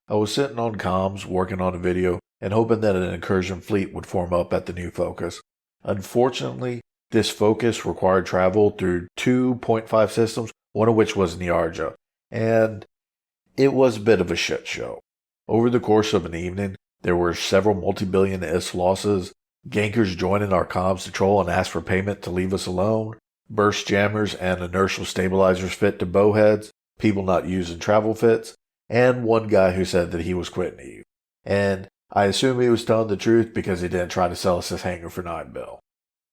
I was sitting on comms working on a video and hoping that an incursion fleet would form up at the new focus. Unfortunately, this focus required travel through 2.5 systems, one of which was Niarja, and it was a bit of a shit show. Over the course of an evening, there were several multi-billion IS losses, gankers joining our comms to troll and ask for payment to leave us alone, burst jammers and inertial stabilizers fit to bowheads, people not using travel fits, and one guy who said that he was quitting Eve. And I assume he was telling the truth because he didn't try to sell us his hanger for 9 bill.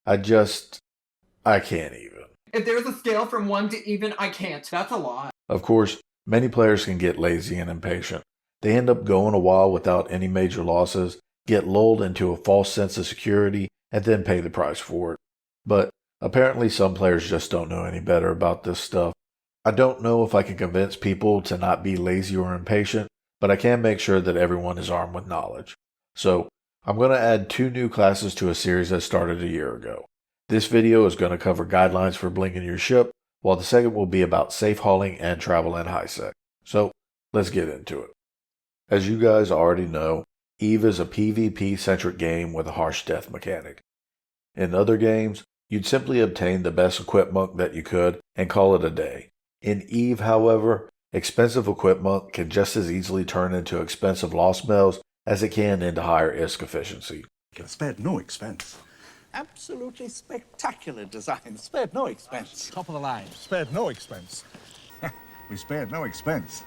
I can't even. If there's a scale from 1 to even, I can't. That's a lot. Of course, many players can get lazy and impatient. They end up going a while without any major losses, get lulled into a false sense of security, and then pay the price for it. But apparently some players just don't know any better about this stuff. I don't know if I can convince people to not be lazy or impatient, but I can make sure that everyone is armed with knowledge. So, I'm going to add 2 new classes to a series that started a year ago. This video is going to cover guidelines for blinging your ship, while the second will be about safe hauling and travel in high sec. So, let's get into it. As you guys already know, EVE is a PvP-centric game with a harsh death mechanic. In other games, you'd simply obtain the best equipment that you could and call it a day. In EVE, however, expensive equipment can just as easily turn into expensive lost medals as it can into higher ISK efficiency. Spared no expense. Absolutely spectacular design. Spared no expense. Top of the line. Spared no expense. We spared no expense.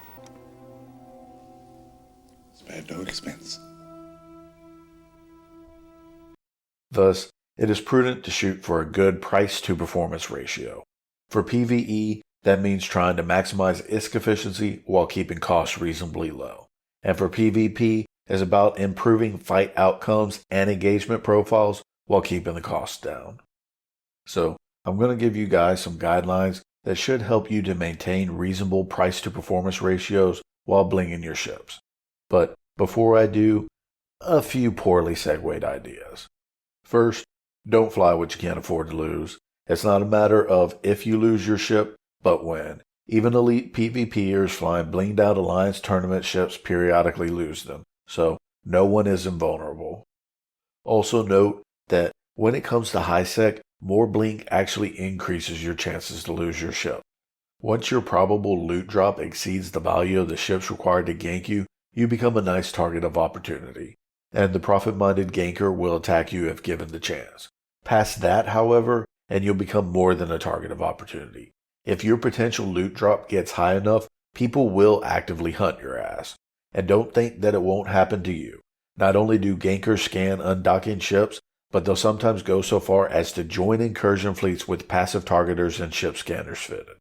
Spared no expense. Thus, it is prudent to shoot for a good price-to-performance ratio. For PvE, that means trying to maximize ISK efficiency while keeping costs reasonably low. And for PvP, is about improving fight outcomes and engagement profiles while keeping the costs down. So, I'm going to give you guys some guidelines that should help you to maintain reasonable price-to-performance ratios while blinging your ships. But before I do, a few poorly segued ideas. First, don't fly what you can't afford to lose. It's not a matter of if you lose your ship, but when. Even elite PvPers flying blinged out Alliance tournament ships periodically lose them, so no one is invulnerable. Also note that when it comes to high sec, more blink actually increases your chances to lose your ship. Once your probable loot drop exceeds the value of the ships required to gank you, you become a nice target of opportunity, and the profit-minded ganker will attack you if given the chance. Past that, however, and you'll become more than a target of opportunity. If your potential loot drop gets high enough, people will actively hunt your ass. And don't think that it won't happen to you. Not only do gankers scan undocking ships, but they'll sometimes go so far as to join incursion fleets with passive targeters and ship scanners fitted.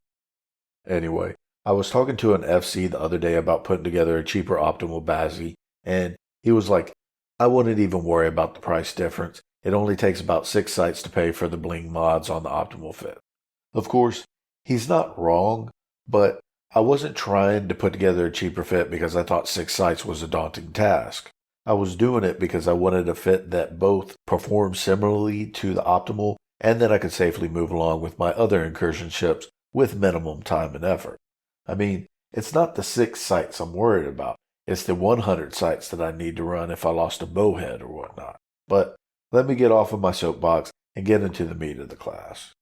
Anyway, I was talking to an FC the other day about putting together a cheaper optimal Bazzi, and he was like, I wouldn't even worry about the price difference. It only takes about 6 sites to pay for the bling mods on the optimal fit. Of course, he's not wrong, but I wasn't trying to put together a cheaper fit because I thought 6 sites was a daunting task. I was doing it because I wanted a fit that both performed similarly to the optimal and that I could safely move along with my other incursion ships with minimum time and effort. I mean, it's not the 6 sites I'm worried about. It's the 100 sites that I need to run if I lost a bowhead or whatnot. But let me get off of my soapbox and get into the meat of the class.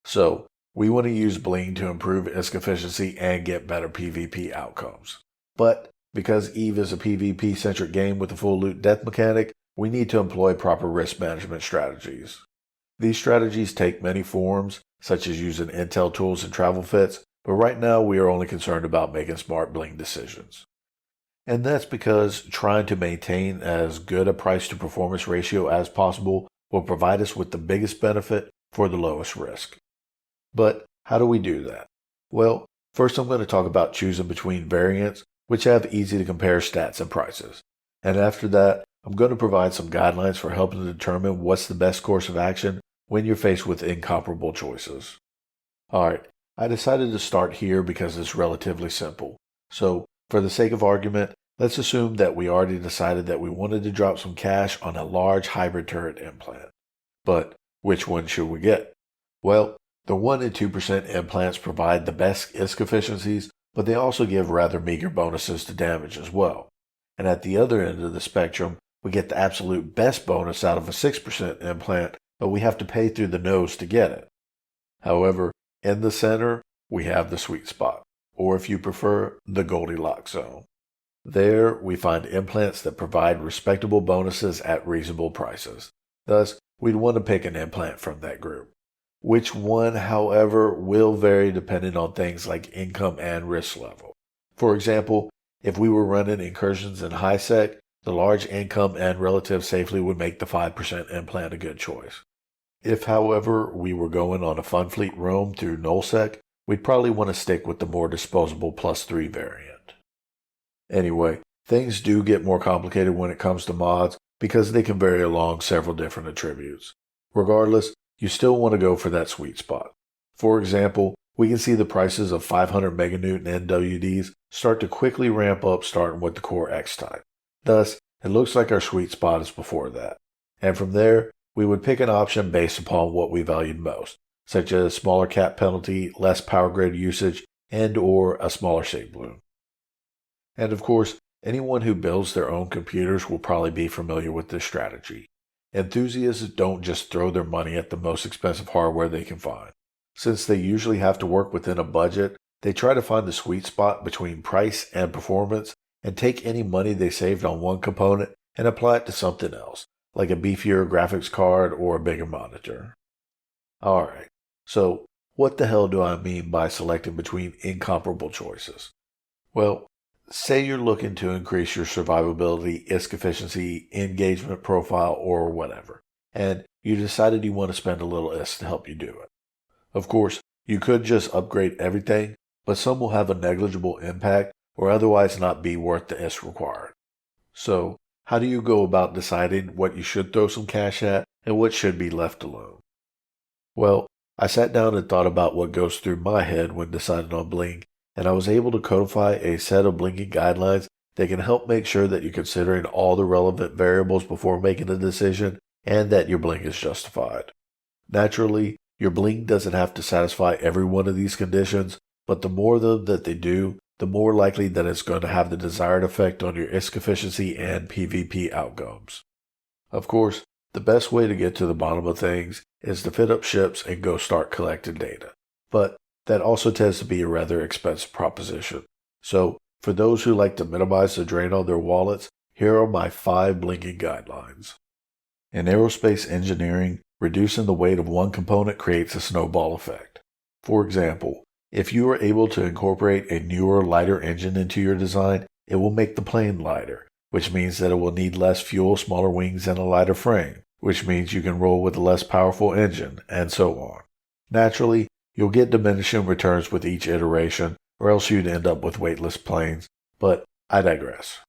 So, we want to use Bling to improve ISK efficiency and get better PvP outcomes. But because EVE is a PvP-centric game with a full loot death mechanic, we need to employ proper risk management strategies. These strategies take many forms, such as using intel tools and travel fits, but right now we are only concerned about making smart Bling decisions. And that's because trying to maintain as good a price-to-performance ratio as possible will provide us with the biggest benefit for the lowest risk. But how do we do that? Well, first I'm going to talk about choosing between variants, which have easy-to-compare stats and prices. And after that, I'm going to provide some guidelines for helping to determine what's the best course of action when you're faced with incomparable choices. Alright, I decided to start here because it's relatively simple. So, for the sake of argument, let's assume that we already decided that we wanted to drop some cash on a large hybrid turret implant. But which one should we get? Well, the 1 and 2% implants provide the best ISK efficiencies, but they also give rather meager bonuses to damage as well. And at the other end of the spectrum, we get the absolute best bonus out of a 6% implant, but we have to pay through the nose to get it. However, in the center, we have the sweet spot, or if you prefer, the Goldilocks zone. There, we find implants that provide respectable bonuses at reasonable prices. Thus, we'd want to pick an implant from that group. Which one, however, will vary depending on things like income and risk level. For example, if we were running incursions in high sec, the large income and relative safely would make the 5% implant a good choice. If, however, we were going on a fun fleet roam through nullsec, we'd probably want to stick with the more disposable +3 variant. Anyway, things do get more complicated when it comes to mods because they can vary along several different attributes. Regardless, you still want to go for that sweet spot. For example, we can see the prices of 500 meganewton NWDs start to quickly ramp up starting with the core X-type. Thus, it looks like our sweet spot is before that. And from there, we would pick an option based upon what we valued most, such as smaller cap penalty, less power grid usage, and or a smaller sig bloom. And of course, anyone who builds their own computers will probably be familiar with this strategy. Enthusiasts don't just throw their money at the most expensive hardware they can find. Since they usually have to work within a budget, they try to find the sweet spot between price and performance and take any money they saved on one component and apply it to something else, like a beefier graphics card or a bigger monitor. Alright, so what the hell do I mean by selecting between incomparable choices? Well, say you're looking to increase your survivability, ISK efficiency, engagement profile, or whatever, and you decided you want to spend a little ISK to help you do it. Of course, you could just upgrade everything, but some will have a negligible impact or otherwise not be worth the ISK required. So, how do you go about deciding what you should throw some cash at and what should be left alone? Well, I sat down and thought about what goes through my head when deciding on Bling, and I was able to codify a set of Blinging guidelines that can help make sure that you're considering all the relevant variables before making a decision and that your Bling is justified. Naturally, your Bling doesn't have to satisfy every one of these conditions, but the more of them that they do, the more likely that it's going to have the desired effect on your ISK efficiency and PvP outcomes. Of course, the best way to get to the bottom of things is to fit up ships and go start collecting data. But that also tends to be a rather expensive proposition. So, for those who like to minimize the drain on their wallets, here are my 5 Blinging guidelines. In aerospace engineering, reducing the weight of one component creates a snowball effect. For example, if you are able to incorporate a newer, lighter engine into your design, it will make the plane lighter, which means that it will need less fuel, smaller wings, and a lighter frame, which means you can roll with a less powerful engine, and so on. Naturally, you'll get diminishing returns with each iteration, or else you'd end up with weightless planes, but I digress.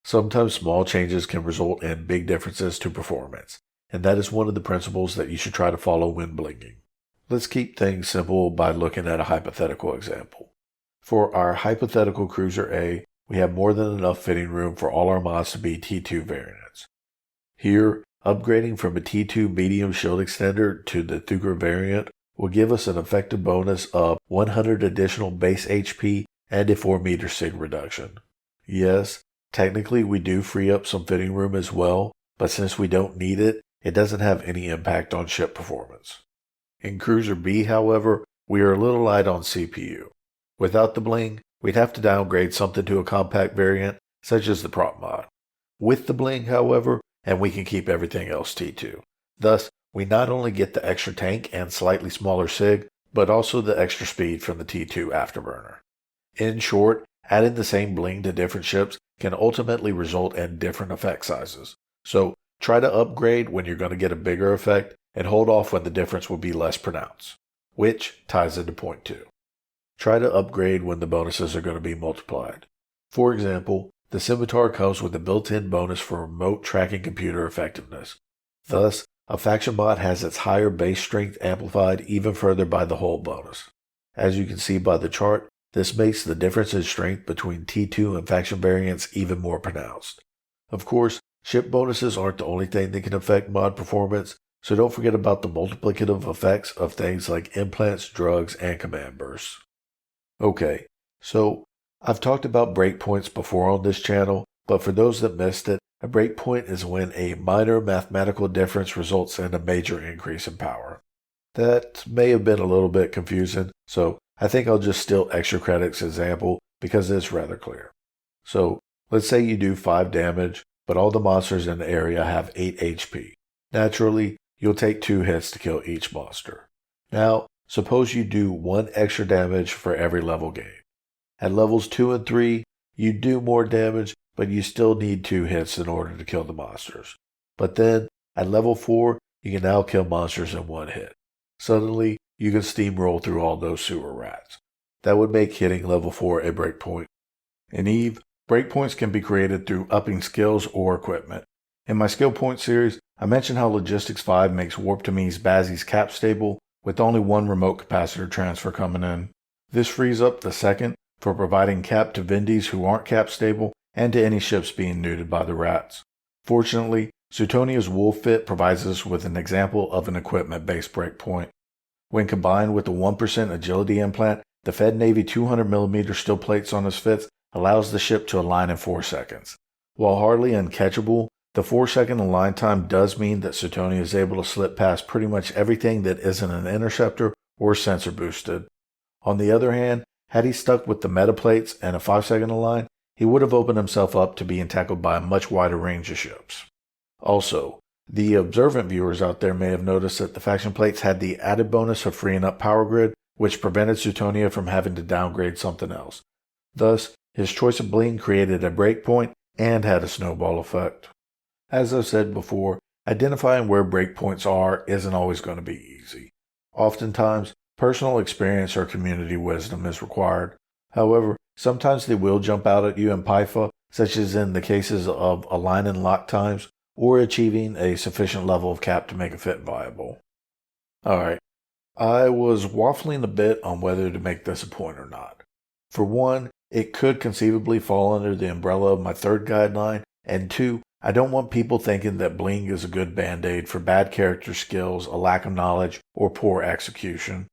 Sometimes small changes can result in big differences to performance, and that is one of the principles that you should try to follow when blinging. Let's keep things simple by looking at a hypothetical example. For our hypothetical Cruiser A, we have more than enough fitting room for all our mods to be T2 variants. Here, upgrading from a T2 medium shield extender to the Thuker variant will give us an effective bonus of 100 additional base HP and a 4 meter sig reduction. Yes, technically we do free up some fitting room as well, but since we don't need it, it doesn't have any impact on ship performance. In Cruiser B, however, we are a little light on CPU. Without the Bling, we'd have to downgrade something to a compact variant, such as the prop mod. With the Bling, however, and we can keep everything else T2. Thus, we not only get the extra tank and slightly smaller sig, but also the extra speed from the T2 afterburner. In short, adding the same Bling to different ships can ultimately result in different effect sizes. So, try to upgrade when you're going to get a bigger effect, and hold off when the difference will be less pronounced, which ties into point 2. Try to upgrade when the bonuses are going to be multiplied. For example, the Scimitar comes with a built-in bonus for remote tracking computer effectiveness. Thus, a faction mod has its higher base strength amplified even further by the hull bonus. As you can see by the chart, this makes the difference in strength between T2 and faction variants even more pronounced. Of course, ship bonuses aren't the only thing that can affect mod performance, so don't forget about the multiplicative effects of things like implants, drugs, and command bursts. Okay, so I've talked about breakpoints before on this channel, But for those that missed it, a breakpoint is when a minor mathematical difference results in a major increase in power. That may have been a little bit confusing, so I think I'll just steal extra credits example because it's rather clear. So let's say you do 5 damage, but all the monsters in the area have 8 HP. Naturally, you'll take 2 hits to kill each monster. Now, suppose you do 1 extra damage for every level gained. At levels 2 and 3, you do more damage, but you still need 2 hits in order to kill the monsters. But then, at level 4, you can now kill monsters in 1 hit. Suddenly, you can steamroll through all those sewer rats. That would make hitting level 4 a breakpoint. In EVE, breakpoints can be created through upping skills or equipment. In my skill point series, I mentioned how Logistics 5 makes Warp to Me's Bazzi's cap stable with only 1 remote capacitor transfer coming in. This frees up the second for providing cap to Vindies who aren't cap stable and to any ships being neutered by the rats. Fortunately, Suetonia's Wolf Fit provides us with an example of an equipment-based breakpoint. When combined with the 1% agility implant, the Fed Navy 200mm steel plates on his fits allows the ship to align in 4 seconds. While hardly uncatchable, the 4-second align time does mean that Suetonia is able to slip past pretty much everything that isn't an interceptor or sensor boosted. On the other hand, had he stuck with the meta plates and a 5-second align, he would have opened himself up to being tackled by a much wider range of ships. Also, the observant viewers out there may have noticed that the faction plates had the added bonus of freeing up power grid, which prevented Suetonia from having to downgrade something else. Thus, his choice of Bling created a breakpoint and had a snowball effect. As I've said before, identifying where breakpoints are isn't always going to be easy. Oftentimes, personal experience or community wisdom is required. However, sometimes they will jump out at you in PIFA, such as in the cases of align and lock times, or achieving a sufficient level of cap to make a fit viable. Alright, I was waffling a bit on whether to make this a point or not. For one, it could conceivably fall under the umbrella of my third guideline, and 2, I don't want people thinking that Bling is a good band-aid for bad character skills, a lack of knowledge, or poor execution.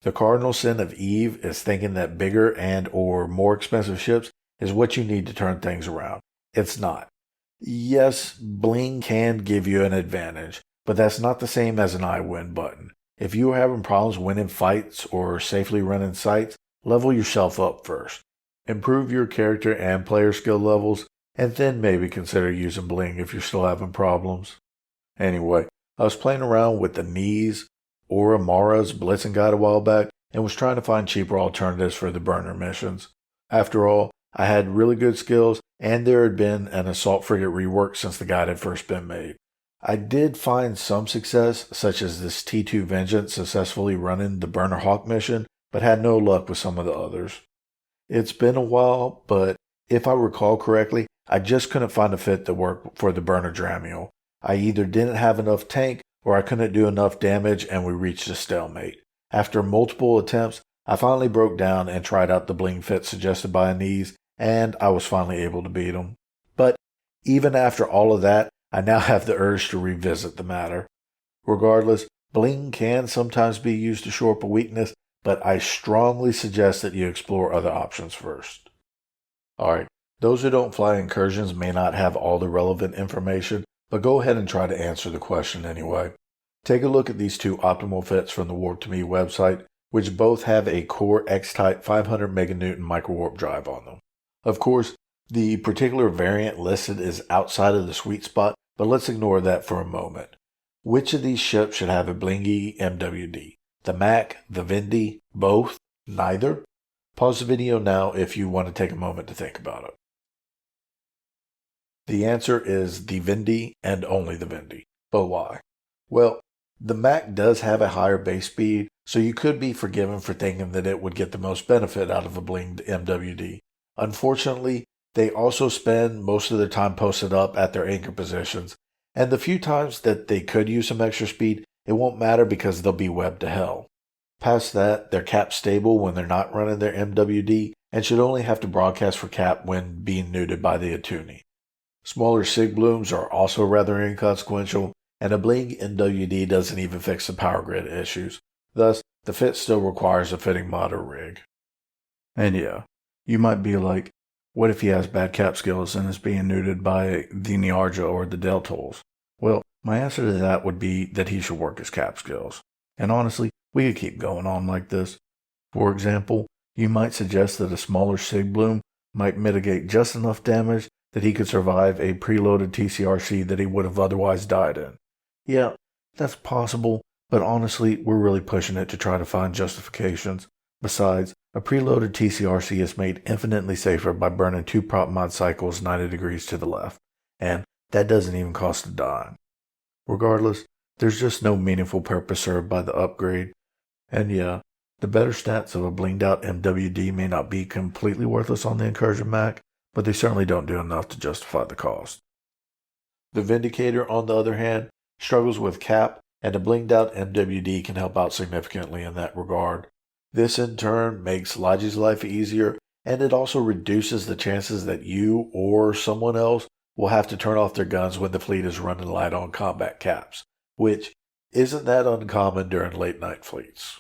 The cardinal sin of EVE is thinking that bigger and or more expensive ships is what you need to turn things around. It's not. Yes, Bling can give you an advantage, but that's not the same as an I win button. If you are having problems winning fights or safely running sites, level yourself up first. Improve your character and player skill levels, and then maybe consider using Bling if you're still having problems. Anyway, I was playing around with the knees or Amara's blitzing guide a while back and was trying to find cheaper alternatives for the burner missions. After all, I had really good skills, and there had been an assault frigate rework since the guide had first been made. I did find some success, such as this T2 Vengeance successfully running the Burner Hawk mission, but had no luck with some of the others. It's been a while, but if I recall correctly, I just couldn't find a fit that worked for the Burner Dramiel. I either didn't have enough tank, or I couldn't do enough damage and we reached a stalemate. After multiple attempts, I finally broke down and tried out the Bling fit suggested by Anise, and I was finally able to beat him. But even after all of that, I now have the urge to revisit the matter. Regardless, Bling can sometimes be used to shore up a weakness, but I strongly suggest that you explore other options first. Alright, those who don't fly incursions may not have all the relevant information, but go ahead and try to answer the question anyway. Take a look at these 2 optimal fits from the Warp to Me website, which both have a core X-Type 500 meganewton microwarp drive on them. Of course, the particular variant listed is outside of the sweet spot, but let's ignore that for a moment. Which of these ships should have a Blingy MWD? The Mac, the Vindy, both, neither? Pause the video now if you want to take a moment to think about it. The answer is the Vindy and only the Vindy. But why? Well, the Mac does have a higher base speed, so you could be forgiven for thinking that it would get the most benefit out of a Blinged MWD. Unfortunately, they also spend most of their time posted up at their anchor positions, and the few times that they could use some extra speed, it won't matter because they'll be webbed to hell. Past that, they're cap stable when they're not running their MWD, and should only have to broadcast for cap when being neutered by the Atuni. Smaller sig blooms are also rather inconsequential, and a Bling MWD doesn't even fix the power grid issues. Thus, the fit still requires a fitting mod or rig. And yeah, you might be like, What if he has bad cap skills and is being neutered by the Niarja or the Deltols? Well, my answer to that would be that he should work his cap skills. And honestly, we could keep going on like this. For example, you might suggest that a smaller Sig Bloom might mitigate just enough damage that he could survive a preloaded TCRC that he would have otherwise died in. Yeah, that's possible, but honestly, we're really pushing it to try to find justifications. Besides, a preloaded TCRC is made infinitely safer by burning 2 prop mod cycles 90 degrees to the left, and that doesn't even cost a dime. Regardless, there's just no meaningful purpose served by the upgrade, and yeah, the better stats of a blinged out MWD may not be completely worthless on the Incursion Mac, but they certainly don't do enough to justify the cost. The Vindicator, on the other hand, struggles with cap, and a blinged out MWD can help out significantly in that regard. This in turn makes Logi's life easier, and it also reduces the chances that you or someone else will have to turn off their guns when the fleet is running light on combat caps, which isn't that uncommon during late night fleets.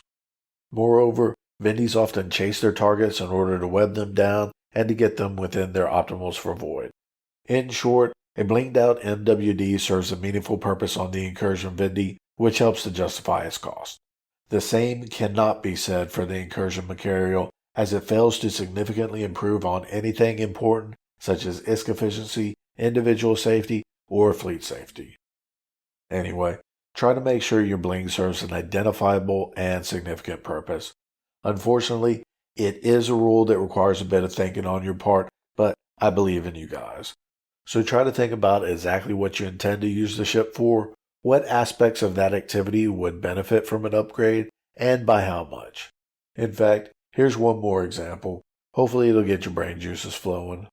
Moreover, Vindies often chase their targets in order to web them down and to get them within their optimals for void. In short, a blinged out MWD serves a meaningful purpose on the Incursion Vindy, which helps to justify its cost. The same cannot be said for the Incursion material, as it fails to significantly improve on anything important such as ISK efficiency, individual safety, or fleet safety. Anyway, try to make sure your bling serves an identifiable and significant purpose. Unfortunately, it is a rule that requires a bit of thinking on your part, but I believe in you guys. So try to think about exactly what you intend to use the ship for, what aspects of that activity would benefit from an upgrade, and by how much. In fact, here's one more example. Hopefully it'll get your brain juices flowing.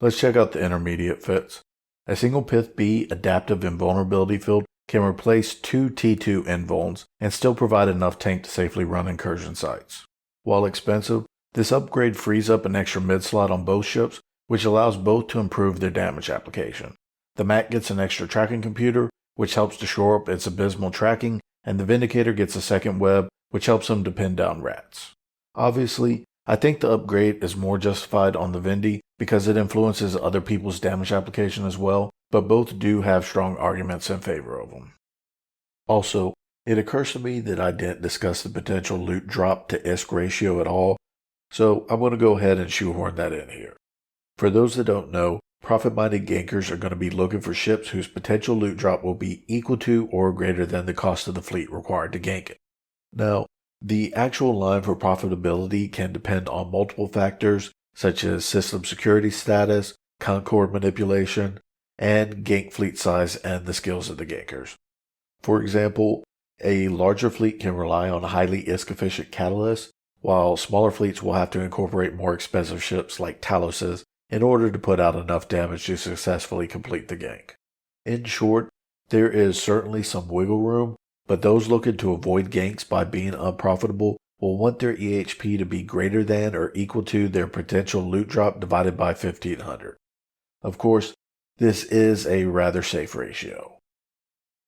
Let's check out the intermediate fits. A single Pith B adaptive invulnerability field can replace 2 T2 invulns and still provide enough tank to safely run incursion sites. While expensive, this upgrade frees up an extra mid slot on both ships, which allows both to improve their damage application. The Mac gets an extra tracking computer, which helps to shore up its abysmal tracking, and the Vindicator gets a second web, which helps him to pin down rats. Obviously, I think the upgrade is more justified on the Vindy because it influences other people's damage application as well, but both do have strong arguments in favor of them. Also, it occurs to me that I didn't discuss the potential loot drop to ISK ratio at all, so I'm going to go ahead and shoehorn that in here. For those that don't know, profit-minded gankers are going to be looking for ships whose potential loot drop will be equal to or greater than the cost of the fleet required to gank it. Now, the actual line for profitability can depend on multiple factors such as system security status, Concord manipulation, and gank fleet size and the skills of the gankers. For example, a larger fleet can rely on highly ISK-efficient catalysts, while smaller fleets will have to incorporate more expensive ships like Taloses in order to put out enough damage to successfully complete the gank. In short, there is certainly some wiggle room, but those looking to avoid ganks by being unprofitable will want their EHP to be greater than or equal to their potential loot drop divided by 1500. Of course, this is a rather safe ratio.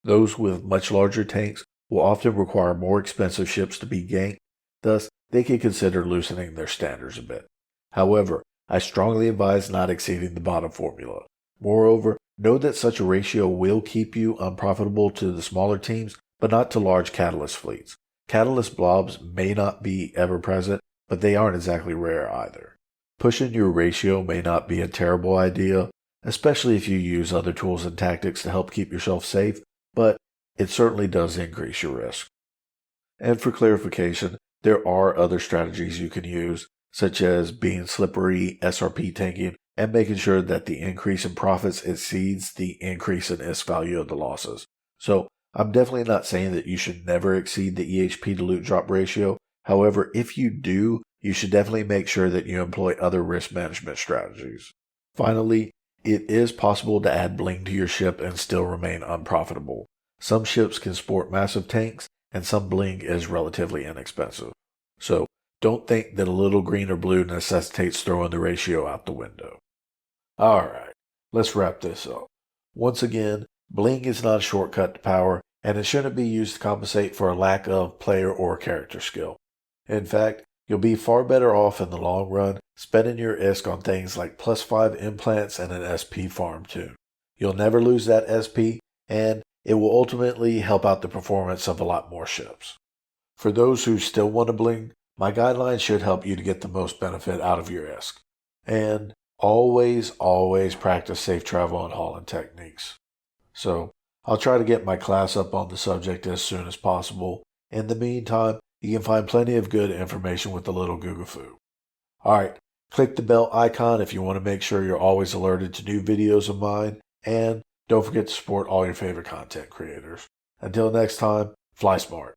Those with much larger tanks will often require more expensive ships to be ganked, thus they can consider loosening their standards a bit. However, I strongly advise not exceeding the bottom formula. Moreover, know that such a ratio will keep you unprofitable to the smaller teams, but not to large catalyst fleets. Catalyst blobs may not be ever present, but they aren't exactly rare either. Pushing your ratio may not be a terrible idea, especially if you use other tools and tactics to help keep yourself safe, but it certainly does increase your risk. And for clarification, there are other strategies you can use, such as being slippery, SRP tanking, and making sure that the increase in profits exceeds the increase in ISK value of the losses. So I'm definitely not saying that you should never exceed the EHP to loot drop ratio. However, if you do, you should definitely make sure that you employ other risk management strategies. Finally, it is possible to add bling to your ship and still remain unprofitable. Some ships can sport massive tanks, and some bling is relatively inexpensive. So don't think that a little green or blue necessitates throwing the ratio out the window. Alright, let's wrap this up. Once again, bling is not a shortcut to power, and it shouldn't be used to compensate for a lack of player or character skill. In fact, you'll be far better off in the long run spending your ISK on things like +5 implants and an SP farm tune. You'll never lose that SP, and it will ultimately help out the performance of a lot more ships. For those who still want to bling, my guidelines should help you to get the most benefit out of your ISK. And always practice safe travel and hauling techniques. So, I'll try to get my class up on the subject as soon as possible. In the meantime, you can find plenty of good information with the little Google Foo. Alright, click the bell icon if you want to make sure you're always alerted to new videos of mine, and don't forget to support all your favorite content creators. Until next time, fly smart.